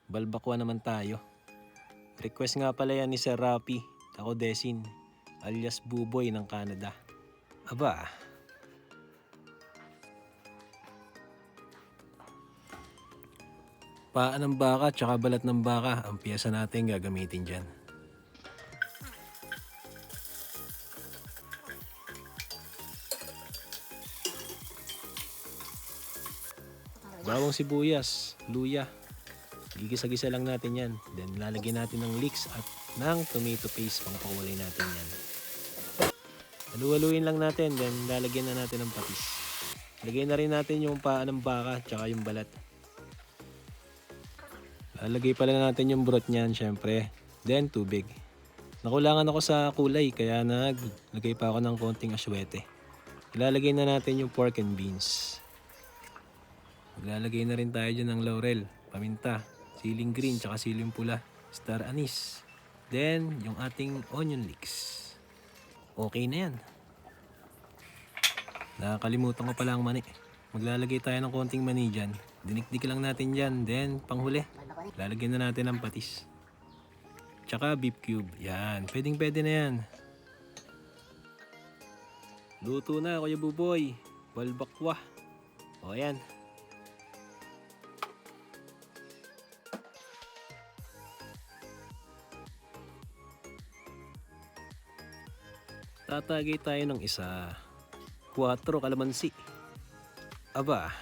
balbakwa naman tayo. Request nga pala yan ni Sir Rapi. Ako Desin, alias Buboy ng Canada. Aba, paa ng baka tsaka balat ng baka ang piyesa natin gagamitin dyan. Bawang sibuyas, luya. Gigisa-gisa lang natin yan. Then lalagyan natin ng leeks at ng tomato paste pang pakulay natin yan. Halu-haluin lang natin, then lalagyan na natin ng patis. Lagyan na rin natin yung paa ng baka tsaka yung balat. Lalagay pala natin yung broth niyan syempre. Then tubig. Nakulangan ako sa kulay kaya naglagay pa ako ng konting aswete. Ilalagay na natin yung pork and beans. Maglalagay na rin tayo dyan ng laurel, paminta, siling green tsaka siling pula, star anise. Then yung ating onion leeks. Okay na yan. Nakakalimutan ko pala ang mani. Maglalagay tayo ng konting mani dyan. Dinikdik lang natin dyan. Then panghuli, lalagyan na natin ng patis. Tsaka beef cube. Yan, pwedeng na yan. Luto na Kuya Buboy. Balbakwa. O yan. Tatagay tayo ng isa. 4 kalamansi. Aba,